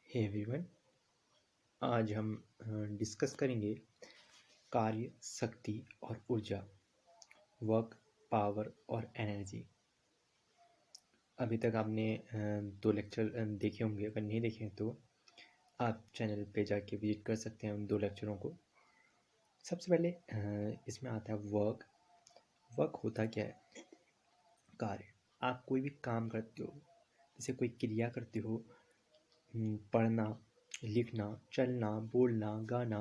Hey everyone, आज हम discuss करेंगे कार्य, शक्ति और ऊर्जा, वर्क, पावर और एनर्जी। अभी तक आपने दो लेक्चर देखे होंगे। अगर नहीं देखे हैं तो आप चैनल पे जाके विजिट कर सकते हैं उन दो लेक्चरों को। सबसे पहले इसमें आता है वर्क। वर्क होता क्या है? कार्य। आप कोई भी काम करते हो, जैसे कोई क्रिया करते हो, पढ़ना, लिखना, चलना, बोलना, गाना,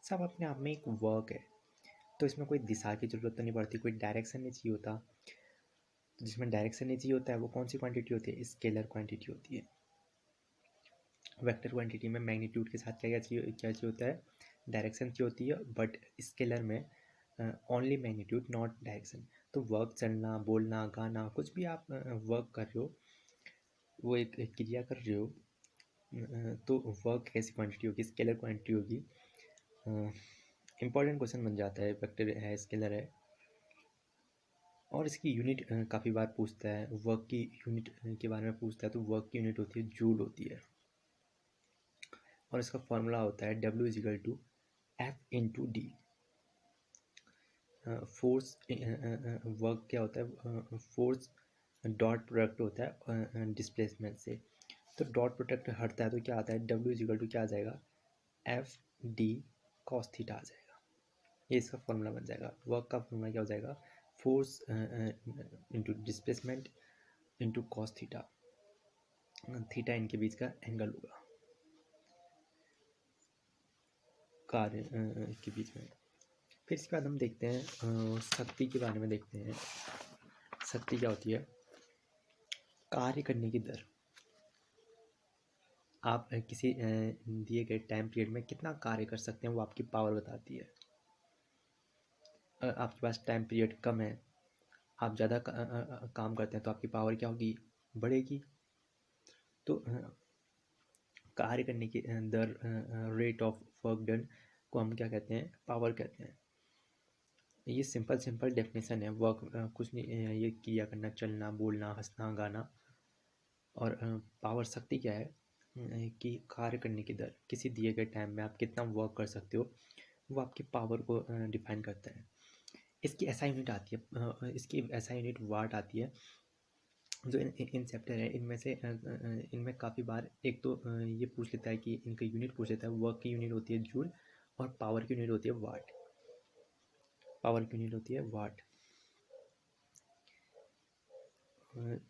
सब अपने आप में एक वर्क है। तो इसमें कोई दिशा की ज़रूरत तो नहीं पड़ती, कोई डायरेक्शन नहीं चाहिए होता। तो जिसमें डायरेक्शन नहीं चाहिए होता है वो कौन सी क्वांटिटी होती है? स्केलर क्वांटिटी होती है। वेक्टर क्वांटिटी में मैग्नीट्यूड के साथ क्या चाहिए होता है? डायरेक्शन चाहिए होती है, बट स्केलर में ओनली मैग्नीट्यूड नॉट डायरेक्शन। तो वर्क, चलना, बोलना, गाना, कुछ भी आप वर्क कर रहे हो, वो एक क्रिया कर रहे हो, तो वर्क कैसी क्वांटिटी होगी? स्केलर क्वांटिटी होगी। इम्पॉर्टेंट क्वेश्चन बन जाता है, वेक्टर है, स्केलर है, और इसकी यूनिट काफ़ी बार पूछता है। वर्क की यूनिट के बारे में पूछता है, तो वर्क की यूनिट होती है जूल होती है, और इसका फॉर्मूला होता है W=F/D। फोर्स, वर्क क्या होता है? फोर्स डॉट प्रोडक्ट होता है डिस्प्लेसमेंट से। तो डॉट प्रोडक्ट हटता है तो क्या आता है? W= क्या आ जाएगा? F/D cos थीटा आ जाएगा। ये इसका फॉर्मूला बन जाएगा। वर्क का फॉर्मूला क्या हो जाएगा? Force into displacement into cos theta. Theta इनके बीच का एंगल होगा कार्य के बीच में। फिर इसके बाद हम देखते हैं शक्ति के बारे में देखते हैं। शक्ति क्या होती है? कार्य करने की दर। आप किसी दिए गए टाइम पीरियड में कितना कार्य कर सकते हैं वो आपकी पावर बताती है। आपके पास टाइम पीरियड कम है, आप ज़्यादा काम करते हैं, तो आपकी पावर क्या होगी? बढ़ेगी। तो कार्य करने की दर, रेट ऑफ वर्क डन को हम क्या कहते हैं? पावर कहते हैं। ये सिंपल डेफिनेशन है। वर्क कुछ नहीं, ये क्रिया करना, चलना, बोलना, हंसना, गाना। और पावर, शक्ति क्या है? कि कार्य करने की दर, किसी दिए गए टाइम में आप कितना वर्क कर सकते हो, वो आपकी पावर को डिफाइन करता है। इसकी ऐसा यूनिट आती है, इसकी ऐसा यूनिट वाट आती है। जो इन चैप्टर है, इनमें से इनमें काफ़ी बार एक तो ये पूछ लेता है कि इनका यूनिट पूछ लेता है। वर्क की यूनिट होती है जूल, और पावर की यूनिट होती है वाट। पावर की यूनिट होती है वाट।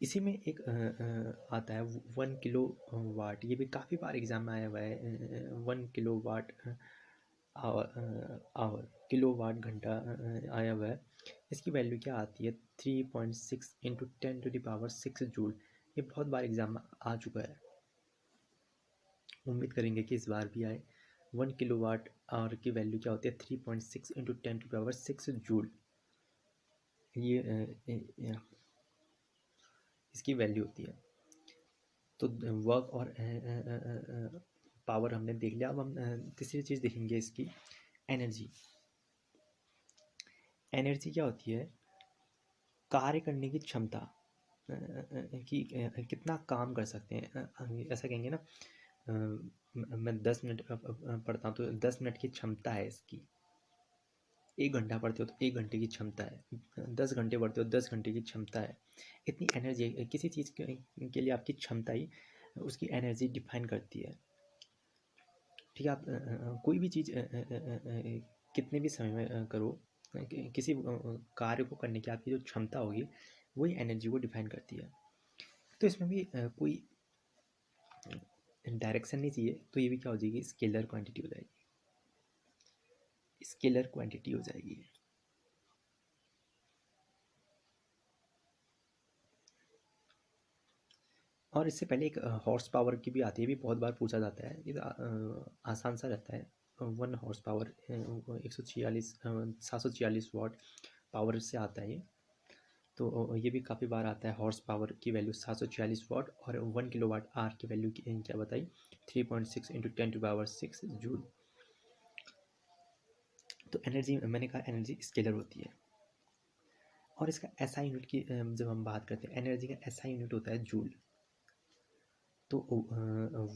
इसी में एक आता है 1 किलो वाट। ये भी काफ़ी बार एग्जाम में आया हुआ है। 1 kilo watt hour, kilo watt घंटा आया हुआ है। इसकी वैल्यू क्या आती है? 3.6 इंटू 10⁻6 जूल। ये बहुत बार एग्जाम में आ चुका है, उम्मीद करेंगे कि इस बार भी आए। 1 किलो वाट आवर की वैल्यू क्या होती है? 3.6 इंटू 10⁻6 जूल। ये इसकी वैल्यू होती है। तो वर्क और पावर हमने देख लिया। अब हम तीसरी चीज़ देखेंगे, इसकी एनर्जी। एनर्जी क्या होती है? कार्य करने की क्षमता, कि कितना काम कर सकते हैं। ऐसा कहेंगे ना, मैं 10 मिनट पढ़ता हूँ तो 10 मिनट की क्षमता है इसकी। 1 घंटा पढ़ते हो तो 1 घंटे की क्षमता है। 10 घंटे पढ़ते हो 10 घंटे की क्षमता है। इतनी एनर्जी, किसी चीज़ के लिए आपकी क्षमता ही उसकी एनर्जी डिफाइन करती है। ठीक है, आप कोई भी चीज़ कितने भी समय में करो, किसी कार्य को करने की आपकी जो क्षमता होगी वही एनर्जी को डिफाइन करती है। तो इसमें भी कोई डायरेक्शन नहीं चाहिए, तो ये भी क्या हो जाएगी? स्केलर क्वांटिटी हो जाएगी। स्केलर क्वांटिटी हो जाएगी। और इससे पहले एक हॉर्स पावर की भी आती है, भी बहुत बार पूछा जाता है। ये आसान सा रहता है। 1 हॉर्स पावर 746 वाट पावर से आता है ये। तो ये भी काफ़ी बार आता है। हॉर्स पावर की वैल्यू 746 वाट, और 1 किलो वाट आर की वैल्यू क्या बताई? 3.6 इंटू 10⁻6 जूल। तो एनर्जी, मैंने कहा एनर्जी स्केलर होती है। और इसका एसआई यूनिट की जब हम बात करते हैं, एनर्जी का एसआई यूनिट होता है जूल। तो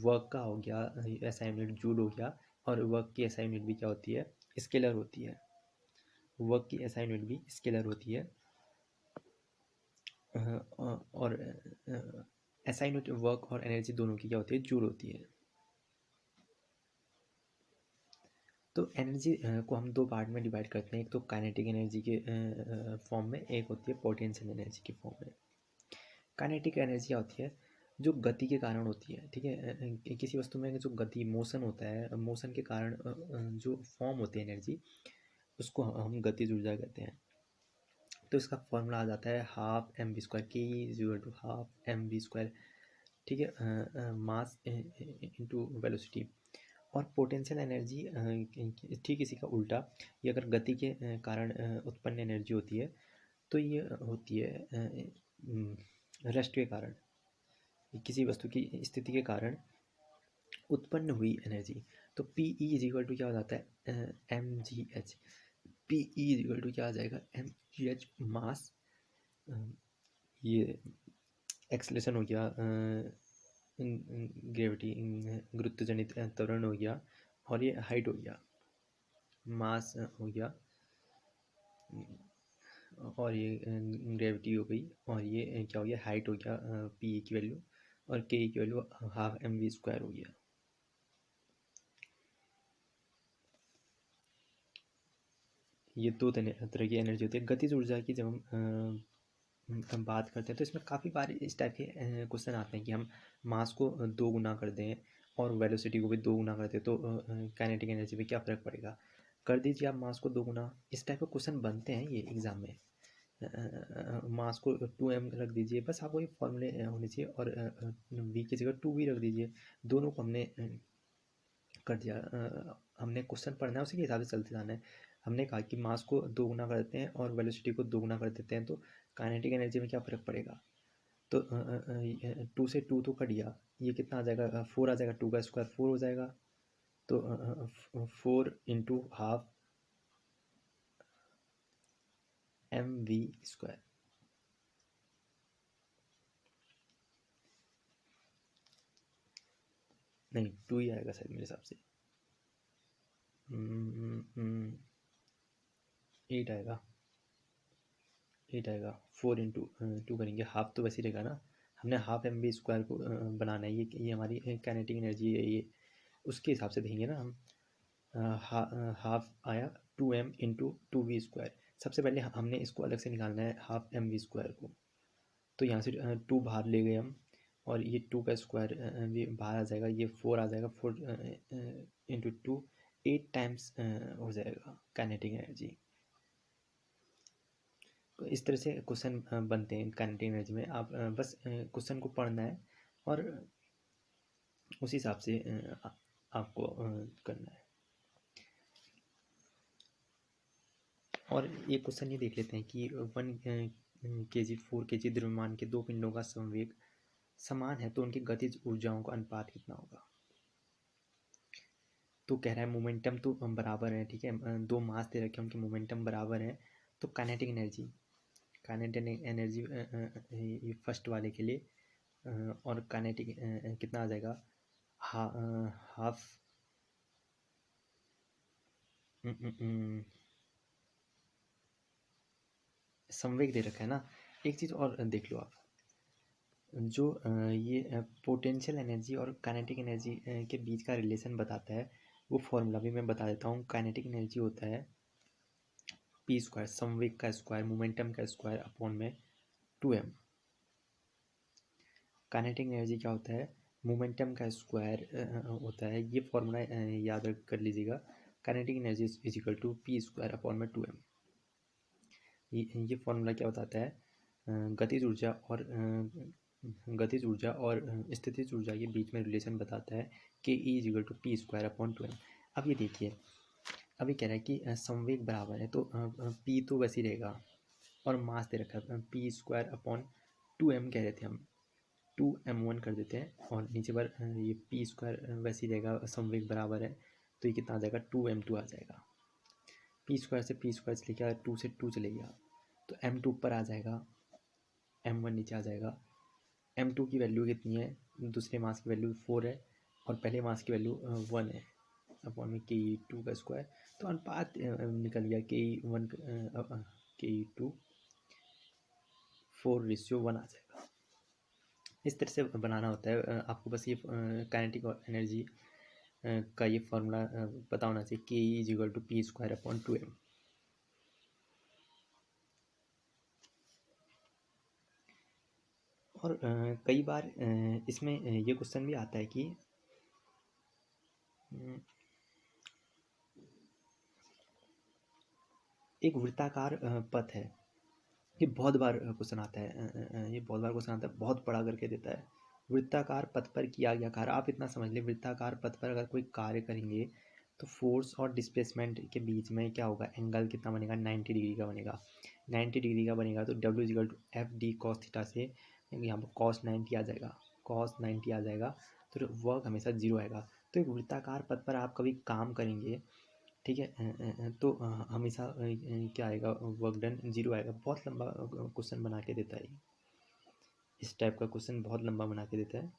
वर्क का हो गया एसआई यूनिट जूल हो गया, और वर्क की एसआई यूनिट भी क्या होती है, स्केलर होती है। वर्क की एसआई यूनिट भी स्केलर होती है, और एसआई यूनिट वर्क और एनर्जी दोनों की क्या होती है, जूल होती है। तो एनर्जी को हम दो पार्ट में डिवाइड करते हैं, एक तो काइनेटिक एनर्जी के फॉर्म में, एक होती है पोटेंशियल एनर्जी के फॉर्म में। काइनेटिक एनर्जी क्या होती है, जो गति के कारण होती है, ठीक है। किसी वस्तु में जो गति मोशन होता है, मोशन के कारण जो फॉर्म होती है एनर्जी, उसको हम गतिज ऊर्जा कहते हैं। तो इसका फॉर्मूला आ जाता है half M V square, K equal to half M V square, ठीक है, मास इंटू वेलोसिटी। और पोटेंशियल एनर्जी ठीक इसी का उल्टा, ये अगर गति के कारण उत्पन्न एनर्जी होती है, तो ये होती है रेस्ट के कारण, किसी वस्तु की स्थिति के कारण उत्पन्न हुई एनर्जी। तो P E is equal to क्या हो जाता है, M G H. P E is equal to क्या आ जाएगा, एम जी एच मास, ये एक्सलेशन हो गया, ग्रेविटी गुरुत्व जनित त्वरण हो गया, और ये हाइट हो गया, मास हो गया, और ये ग्रेविटी हो गई, और ये क्या हो गया, हाइट हो गया, पी की वैल्यू, और के की value half M V square हो गया। ये दो तरह की एनर्जी होती है। गतिज ऊर्जा की जब हम बात करते हैं, तो इसमें काफ़ी बार इस टाइप के क्वेश्चन आते हैं कि हम मास को दो गुना कर दें और वेलोसिटी को भी दो गुना कर दें, तो काइनेटिक एनर्जी में क्या फ़र्क पड़ेगा। कर दीजिए आप मास को दो गुना, इस टाइप के क्वेश्चन बनते हैं ये एग्ज़ाम में। मास को 2m रख दीजिए, बस आपको ये फॉर्मूले होने चाहिए, और v की जगह 2v रख दीजिए। दोनों को हमने कर दिया, हमने क्वेश्चन पढ़ना है, उसी के हिसाब से चलते जाना है। हमने कहा कि मास को दो गुना कर देते हैं और वेलोसिटी को दो गुना कर देते हैं, तो काइनेटिक एनर्जी में क्या फ़र्क पड़ेगा। तो 2 से 2 तो कट गया, ये कितना आ जाएगा, 4 आ जाएगा, 2 का स्क्वायर 4 हो जाएगा। तो 4 into half M V square, नहीं 2 ही आएगा शायद मेरे हिसाब से, 8 आएगा, 8 आएगा। 4 इंटू 2 करेंगे, हाफ तो वैसे ही रहेगा ना, हमने हाफ एम वी स्क्वायर को बनाना है, ये हमारी काइनेटिक एनर्जी है, ये उसके हिसाब से देंगे ना हम। हाफ आया 2m इंटू 2v स्क्वायर। सबसे पहले हमने इसको अलग से निकालना है, हाफ एम वी स्क्वायर को। तो यहाँ से 2 बाहर ले गए हम, और ये 2 का स्क्वायर भी बाहर आ जाएगा, ये 4 आ जाएगा, 4 इंटू 2 8 टाइम्स हो जाएगा काइनेटिक एनर्जी। तो इस तरह से क्वेश्चन बनते हैं काइनेटिक एनर्जी में। आप बस क्वेश्चन को पढ़ना है, और उसी हिसाब से आपको करना है। और ये क्वेश्चन ये देख लेते हैं कि 1 kg 4 kg द्रव्यमान के दो पिंडों का संवेग समान है, तो उनकी गतिज ऊर्जाओं का अनुपात कितना होगा। तो कह रहा है मोमेंटम तो बराबर है, ठीक है, दो मास दे रखे हैं, उनके मोमेंटम बराबर है, तो काइनेटिक एनर्जी ये फर्स्ट वाले के लिए, और काइनेटिक कितना आ जाएगा, हाफ संवेग दे रखा है ना। एक चीज़ और देख लो आप, जो ये पोटेंशियल एनर्जी और काइनेटिक एनर्जी के बीच का रिलेशन बताता है, वो फॉर्मूला भी मैं बता देता हूँ। काइनेटिक एनर्जी होता है पी स्क्वायर, संवेग का स्क्वायर, मोमेंटम का स्क्वायर अपॉन में 2m। काइनेटिक एनर्जी क्या होता है, मोमेंटम का स्क्वायर होता है, ये फॉर्मूला याद कर लीजिएगा। Kinetic energy is equal to P square upon में 2m। ये फॉर्मूला क्या बताता है, गतिज ऊर्जा और स्थितिज ऊर्जा के बीच में रिलेशन बताता है, K E is equal to P square upon 2m। अब ये देखिए, अभी कह रहा है कि संवेग बराबर है, तो पी तो वैसे ही रहेगा, और मास दे रखा है पी स्क्वायर अपॉन 2m कह रहे थे हम, 2m1 कर देते हैं, और नीचे पर ये पी स्क्वायर वैसे ही रहेगा, संवेग बराबर है, तो ये कितना आ जाएगा, 2m2 आ जाएगा। पी स्क्वायर से पी स्क्वायर चले गया, 2 से 2 चले गया, तो m2 ऊपर आ जाएगा, m1 नीचे आ जाएगा। m2 की वैल्यू कितनी है, दूसरे मास की वैल्यू 4 है और पहले मास की वैल्यू 1 है अपॉन में ke2 का स्क्वायर। तो अनुपात निकल गया ke1 ke2 4:1 आ जाएगा। इस तरह से बनाना होता है। आपको बस ये काइनेटिक और एनर्जी का ये फॉर्मूला पता होना चाहिए, ke=p²/2m। और कई बार इसमें ये क्वेश्चन भी आता है कि एक वृत्ताकार पथ है। ये बहुत बार क्वेश्चन आता है, ये बहुत बार क्वेश्चन आता है, बहुत बड़ा करके देता है। वृत्ताकार पथ पर किया गया कार्य, आप इतना समझ लें, वृत्ताकार पथ पर अगर कोई कार्य करेंगे तो फोर्स और डिस्प्लेसमेंट के बीच में क्या होगा, एंगल कितना बनेगा, 90 डिग्री का बनेगा। 90 डिग्री का बनेगा तो W=FD cos थीटा से यहाँ पर cos 90 आ जाएगा, cos 90 आ जाएगा, तो वर्क हमेशा 0 आएगा। तो एक वृत्ताकार पथ पर आप कभी काम करेंगे, ठीक है, तो हमेशा क्या आएगा, वर्क डन 0 आएगा। बहुत लंबा क्वेश्चन बना के देता है, इस टाइप का क्वेश्चन बहुत लंबा बना के देता है।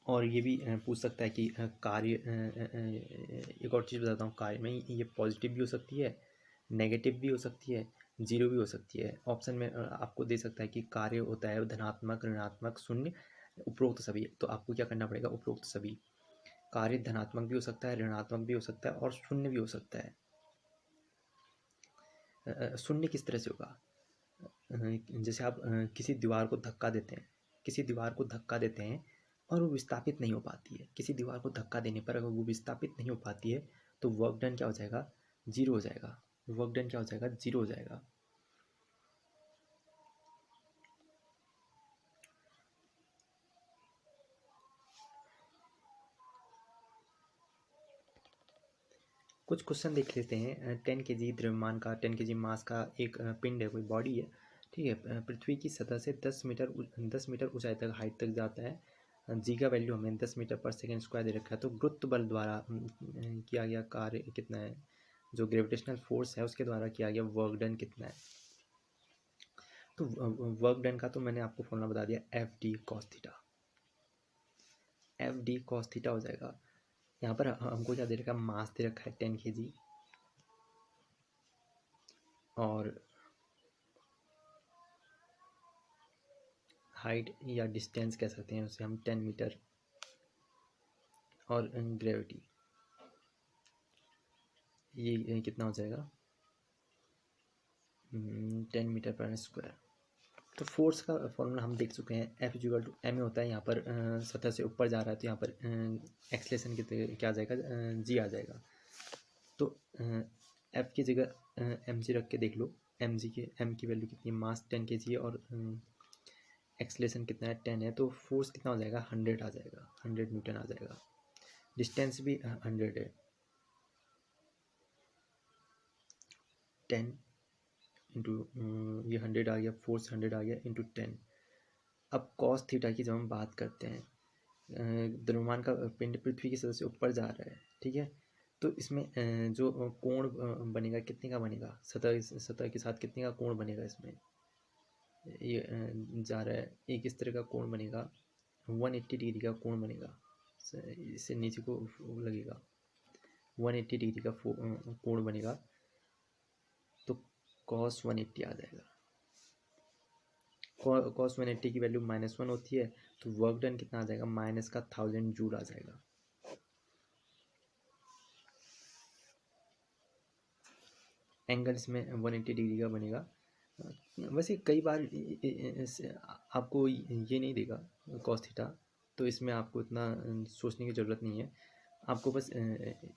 और ये भी पूछ सकता है कि कार्य, एक और चीज़ बताता हूँ, कार्य में ये पॉजिटिव भी हो सकती है, नेगेटिव भी हो सकती है, 0 भी हो सकती है। ऑप्शन में आपको दे सकता है कि कार्य होता है धनात्मक, ऋणात्मक, शून्य, उपरोक्त सभी। तो आपको क्या करना पड़ेगा, उपरोक्त सभी। कार्य धनात्मक भी हो सकता है, ऋणात्मक भी हो सकता है और शून्य भी हो सकता है। शून्य किस तरह से होगा, जैसे आप किसी दीवार को धक्का देते हैं, किसी दीवार को धक्का देते हैं और वो विस्थापित नहीं हो पाती है। किसी दीवार को धक्का देने पर अगर वो विस्थापित नहीं हो पाती है तो वर्क डन क्या हो जाएगा, 0 हो जाएगा। वर्क डन क्या हो जाएगा, 0 हो जाएगा। कुछ क्वेश्चन देख लेते हैं। 10 kg द्रव्यमान का, 10 kg मास का एक पिंड है, कोई बॉडी है, ठीक है, पृथ्वी की सतह से 10 मीटर ऊंचाई तक, हाइट तक जाता है। जी का वैल्यू हमें 10 मीटर पर सेकेंड स्क्वायर दे रखा है। तो गुरुत्व बल द्वारा किया गया कार्य कितना है, जो ग्रेविटेशनल फोर्स है उसके द्वारा किया गया वर्क डन कितना है। तो वर्क डन का तो मैंने आपको फॉर्मूला बता दिया, FD cos theta. FD cos theta हो जाएगा। यहाँ पर हमको क्या दे रखा है, मास दे रखा है 10 kg और हाइट या डिस्टेंस कह सकते हैं उसे हम 10 मीटर, और ग्रेविटी ये कितना हो जाएगा, 10 मीटर पर स्क्वायर। तो फोर्स का फॉर्मूला हम देख चुके हैं, F=ma होता है। यहाँ पर सतह से ऊपर जा रहा है तो यहाँ पर एक्सलेशन क्या आ जाएगा, g आ जाएगा। तो F की जगह mg रख के देख लो, m की वैल्यू कितनी है, मास 10 kg है और एक्सलेशन कितना है, 10 है। तो फोर्स कितना हो जाएगा, 100 आ जाएगा, 100 न्यूटन आ जाएगा। डिस्टेंस भी 100 है, 10 इंटू ये 100 आ गया, फोर्स 100 आ गया इंटू 10। अब कॉस थीटा की जब हम बात करते हैं, द्रव्यमान का पिंड पृथ्वी की सतह से ऊपर जा रहा है, ठीक है, तो इसमें जो कोण बनेगा कितने का बनेगा, सतह के साथ कितने का कोण बनेगा, इसमें ये जा रहा है, एक इस तरह का कोण बनेगा, 180 डिग्री का कोण बनेगा, इससे नीचे को लगेगा, 180 डिग्री का कोण बनेगा। तो cos 180 आ जाएगा। cos 180 की वैल्यू -1 होती है, तो वर्क डन कितना आ जाएगा, -1000 जूल आ जाएगा। एंगल इसमें 180 डिग्री का बनेगा। वैसे कई बार आपको ये नहीं देगा cos थीटा, तो इसमें आपको इतना सोचने की ज़रूरत नहीं है। आपको बस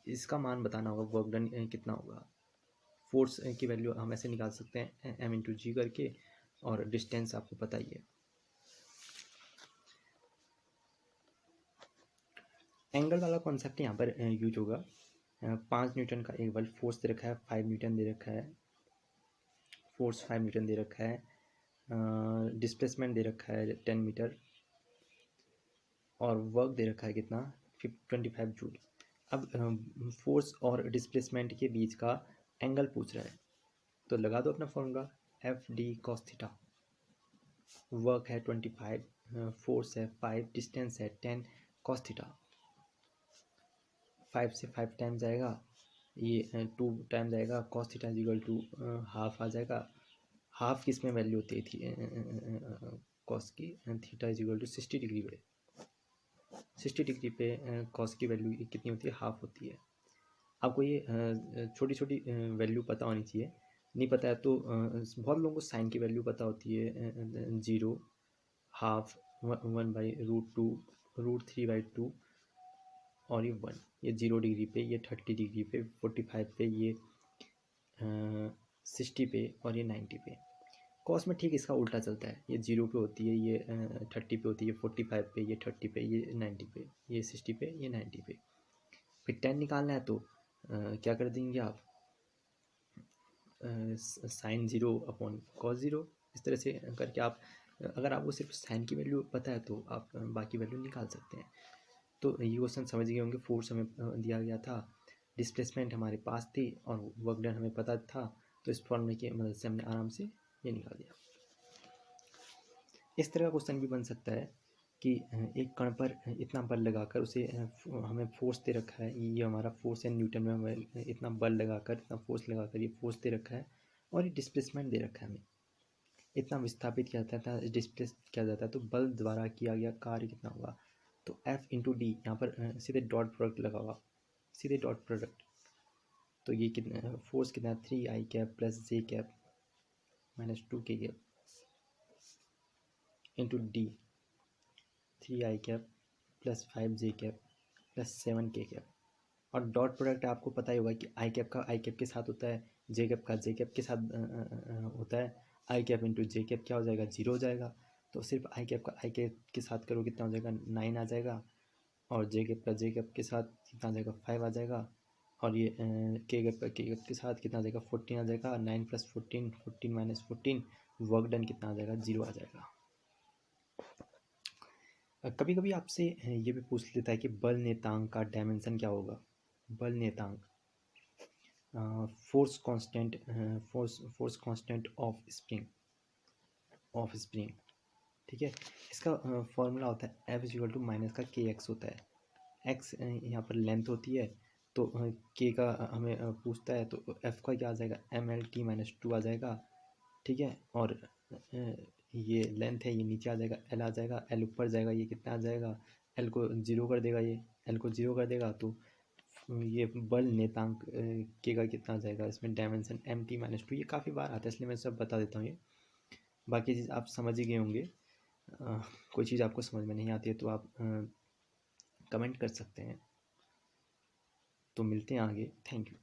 इसका मान बताना होगा, वर्क डन कितना होगा। फोर्स की वैल्यू हम ऐसे निकाल सकते हैं m/g करके, और डिस्टेंस आपको पता ही है। एंगल वाला कॉन्सेप्ट यहाँ पर यूज होगा। 5 न्यूटन का एक बल फोर्स दे रखा है, 5 न्यूटन दे रखा है, फोर्स 5 न्यूटन दे रखा है, डिस्प्लेसमेंट दे रखा है 10 मीटर, और वर्क दे रखा है कितना, 25 जूल। अब फोर्स और डिस्प्लेसमेंट के बीच का एंगल पूछ रहा है, तो लगा दो अपना formula, FD cos theta. Work है 25, फोर्स है 5, डिस्टेंस है 10 कॉस थीटा। 5 से 5 टाइम जाएगा, ये 2 टाइम जाएगा, cos theta is equal to half आ जाएगा। हाफ किस में वैल्यू होती थी कॉस की, theta is equal to 60 degree पे। 60 डिग्री पे कॉस की वैल्यू कितनी होती है, हाफ होती है। आपको ये छोटी छोटी वैल्यू पता होनी चाहिए। नहीं पता है तो बहुत लोगों को साइन की वैल्यू पता होती है, 0, हाफ, 1/√2, √3/2 और ये 1। ये 0 डिग्री पे, ये 30 डिग्री पे, 45 पे, ये 60 पे और ये 90 पे। कॉस में ठीक इसका उल्टा चलता है, ये 0 पे होती है, ये 30 पे होती है, 45 पे, ये 30 पे, ये 90 पे, ये 60 पे, ये 90 पे। फिर 10 निकालना है तो क्या कर देंगे आप, साइन 0 अपॉन कॉस 0, इस तरह से करके आप, अगर आपको सिर्फ साइन की वैल्यू पता है तो आप बाकी वैल्यू निकाल सकते हैं। तो ये क्वेश्चन समझ गए होंगे। फोर्स हमें दिया गया था, डिस्प्लेसमेंट हमारे पास थी और वर्क डन हमें पता था, तो इस फॉर्मूले की मदद से हमने आराम से ये निकाल दिया। इस तरह का क्वेश्चन भी बन सकता है कि एक कण पर इतना बल लगाकर उसे हमें फोर्स दे रखा है, ये हमारा फोर्स है, न्यूटन में हमें इतना बल लगाकर, इतना फोर्स लगाकर ये फोर्स दे रखा है, और ये डिस्प्लेसमेंट दे रखा है, हमें इतना विस्थापित किया जाता है, डिस्प्लेस किया जाता है, तो बल द्वारा किया गया कार्य कितना होगा। तो F इंटू डी, यहाँ पर सीधे डॉट प्रोडक्ट लगा हुआ, सीधे डॉट प्रोडक्ट, तो ये कितना फोर्स कितना, 3i cap plus J cap minus 2k cap into D, 3i cap plus 5j cap plus 7k cap. और डॉट प्रोडक्ट आपको पता ही होगा कि आई कैप का आई कैप के साथ होता है, जे कैप का जे कैप के साथ होता है। आई कैप इंटू जे कैप क्या हो जाएगा, 0 हो जाएगा। तो सिर्फ आई कैप का आई कैप के साथ करो कितना हो जाएगा, 9 आ जाएगा, और जे कैप का जे कैप के साथ कितना आ जाएगा, 5 आ जाएगा, और ये के कैप का के कैप के साथ कितना आ जाएगा, 14 आ जाएगा। 9 + 14, 14 - 14, वर्क डन कितना आ जाएगा, 0 आ जाएगा। कभी कभी आपसे ये भी पूछ लेता है कि बल नेतांक का डायमेंशन क्या होगा। बल नेतांक, force constant, force constant of spring, ठीक है। इसका फॉर्मूला होता है F = माइनस का kx होता है। x यहाँ पर लेंथ होती है, तो k का हमें पूछता है, तो F का क्या आ जाएगा, mlt - 2 आ जाएगा, ठीक है। और ये लेंथ है, ये नीचे आ जाएगा, L आ जाएगा, L ऊपर जाएगा, ये कितना आ जाएगा, L को 0 कर देगा, ये L को 0 कर देगा, तो ये बल नेतांक के का कितना आ जाएगा, इसमें डायमेंशन mt - 2। ये काफ़ी बार आता है, इसलिए मैं सब बता देता हूँ। ये बाकी चीज़ आप समझ ही गए होंगे। कोई चीज़ आपको समझ में नहीं आती है तो आप कमेंट कर सकते हैं। तो मिलते हैं आगे, थैंक यू।